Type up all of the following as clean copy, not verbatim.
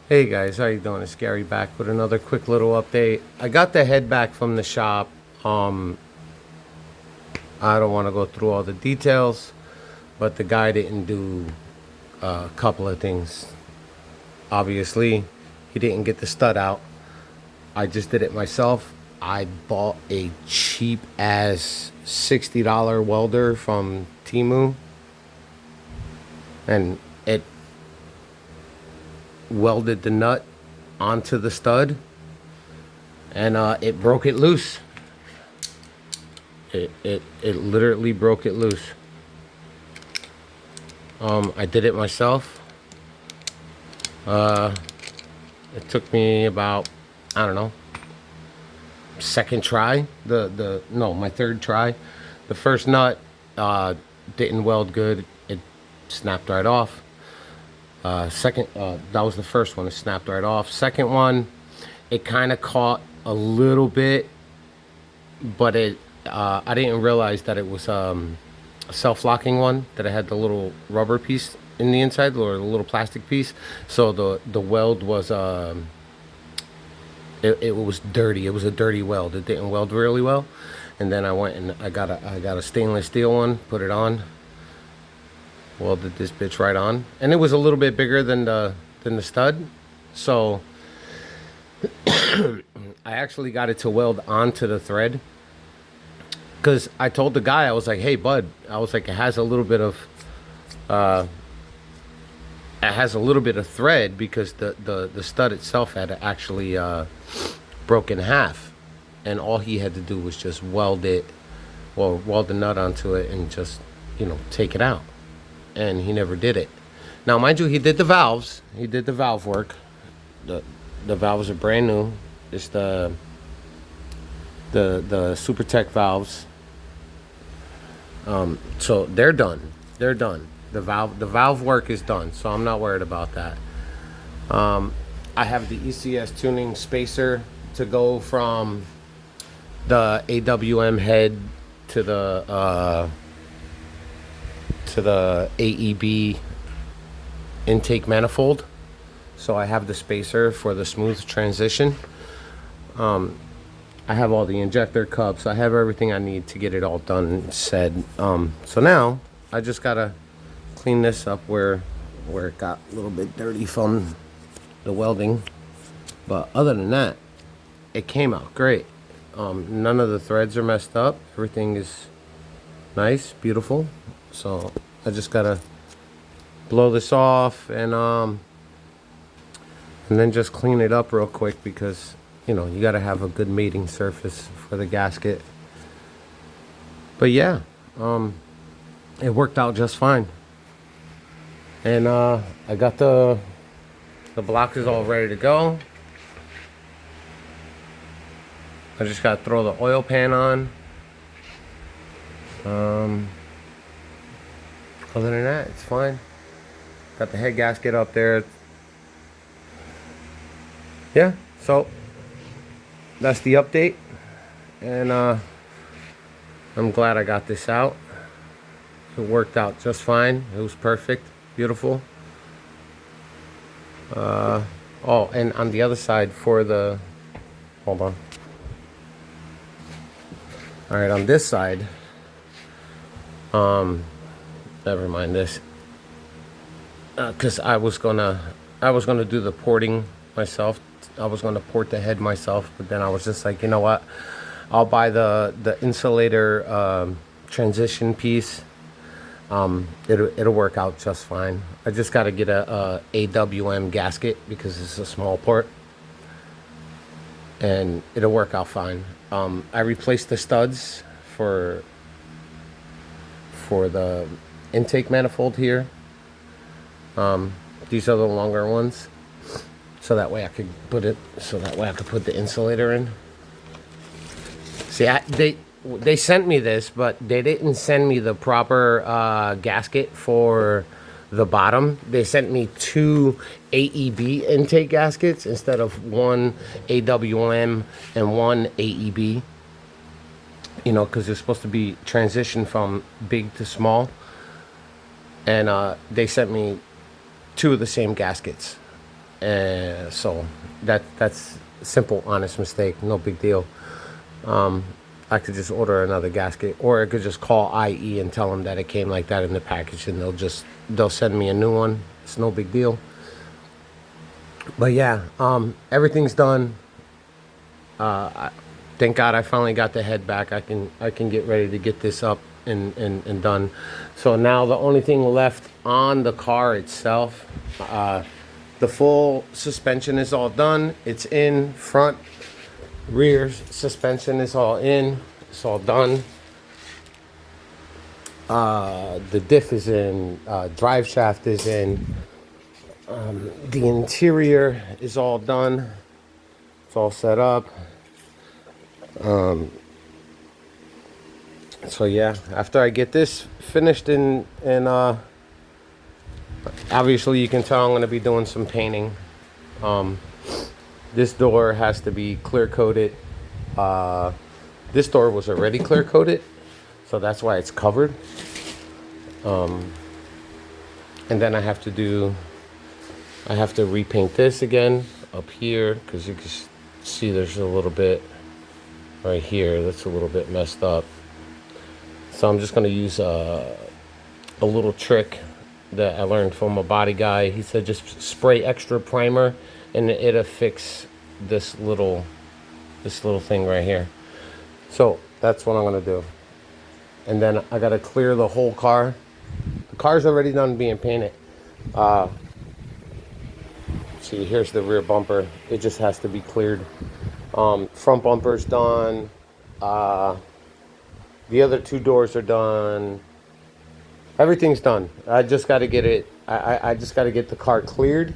Hey guys, how you doing? It's Gary back with another quick little update. I got the head back from the shop. I don't want to go through all the details, but the guy didn't do a couple of things. Obviously, he didn't get the stud out. I just did it myself. I bought a cheap ass $60 welder from Temu, and it welded the nut onto the stud, and it broke it loose. It literally broke it loose. I did it myself. It took me about, I don't know, second try. My third try. The first nut didn't weld good. It snapped right off. That was the first one. It snapped right off. Second one, it kind of caught a little bit, but I didn't realize that it was a self-locking one, that it had the little rubber piece in the inside, or the little plastic piece. So the weld was it was dirty. It was a dirty weld. It didn't weld really well. And then I went and I got a stainless steel one, put it on, welded this bitch right on, and it was a little bit bigger than the stud. So I actually got it to weld onto the thread, because I told the guy, I was like, hey bud, I was like, it has a little bit of thread, because the stud itself had actually broke in half, and all he had to do was just weld the nut onto it and just, take it out. And he never did it. Now, mind you, he did the valves. He did the valve work. The valves are brand new. It's the Super Tech valves. So they're done. They're done. The valve work is done. So I'm not worried about that. I have the ECS tuning spacer to go from the AWM head to the AEB intake manifold. So I have the spacer for the smooth transition. I have all the injector cups. I have everything I need to get it all done and said. So now I just gotta clean this up where it got a little bit dirty from the welding. But other than that, it came out great. None of the threads are messed up. Everything is nice, beautiful. So I just gotta blow this off and then just clean it up real quick, because you gotta have a good mating surface for the gasket. But yeah, it worked out just fine. And I got the block is all ready to go. I just gotta throw the oil pan on. Other than that, it's fine. Got the head gasket up there. Yeah, so that's the update. And I'm glad I got this out. It worked out just fine. It was perfect. Beautiful. Oh, and on the other side for the... Hold on. Alright, on this side... never mind this, because I was gonna do the porting myself. I was gonna port the head myself, but then I was just like, you know what, I'll buy the insulator transition piece. It'll work out just fine. I just got to get a AWM gasket, because it's a small port, and it'll work out fine. I replaced the studs for the intake manifold here. These are the longer ones, so that way I could put the insulator in. See, they sent me this, but they didn't send me the proper gasket for the bottom. They sent me 2 AEB intake gaskets instead of 1 AWM and 1 AEB. Because they're supposed to be transition from big to small. And they sent me 2 of the same gaskets. So that's simple, honest mistake, no big deal. I could just order another gasket, or I could just call IE and tell them that it came like that in the package, and they'll send me a new one. It's no big deal. But yeah, everything's done. Thank God I finally got the head back. I can get ready to get this up and done. So now the only thing left on the car itself, the full suspension is all done. It's in. Front, rear suspension is all in. It's all done. The diff is in. Drive shaft is in. The interior is all done. It's all set up. So yeah, after I get this finished and obviously you can tell I'm going to be doing some painting. This door has to be clear coated. This door was already clear coated, so that's why it's covered. And then I have to repaint this again up here, because you can see there's a little bit right here that's a little bit messed up. So I'm just going to use a little trick that I learned from a body guy. He said just spray extra primer and it'll fix this little thing right here. So that's what I'm going to do. And then I got to clear the whole car. The car's already done being painted. See, here's the rear bumper. It just has to be cleared. Front bumper's done. The other two doors are done. Everything's done. I just got to get it. I just got to get the car cleared.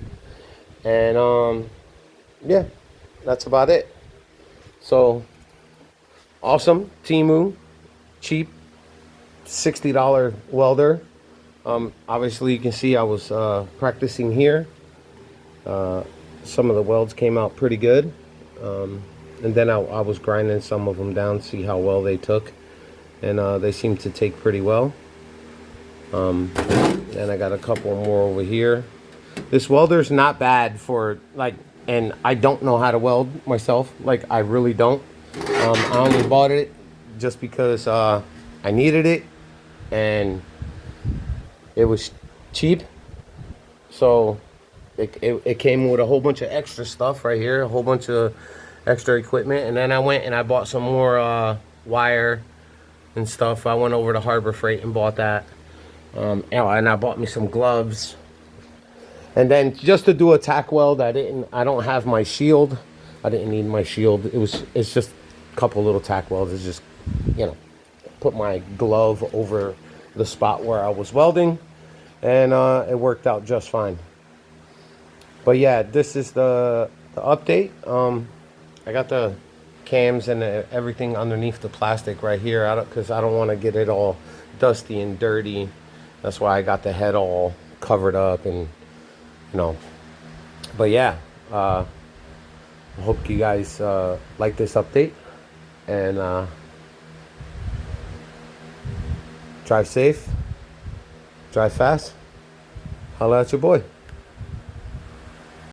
And yeah, that's about it. So awesome. Temu, cheap, $60 welder. Obviously you can see I was practicing here. Some of the welds came out pretty good. And then I was grinding some of them down, see how well they took. And they seem to take pretty well. And I got a couple more over here. This welder's not bad for, like, and I don't know how to weld myself. Like, I really don't. I only bought it just because I needed it. And it was cheap. So it came with a whole bunch of extra stuff right here. A whole bunch of extra equipment. And then I went and I bought some more wire and stuff. I went over to Harbor Freight and bought that. And I bought me some gloves. And then just to do a tack weld, I don't have my shield. I didn't need my shield. It's just a couple little tack welds. It's just, you know, put my glove over the spot where I was welding, and it worked out just fine. But yeah, this is the update. I got the cams and everything underneath the plastic right here, because I don't want to get it all dusty and dirty. That's why I got the head all covered up, and you know. But yeah, I hope you guys like this update, and drive safe, drive fast. Holla at your boy.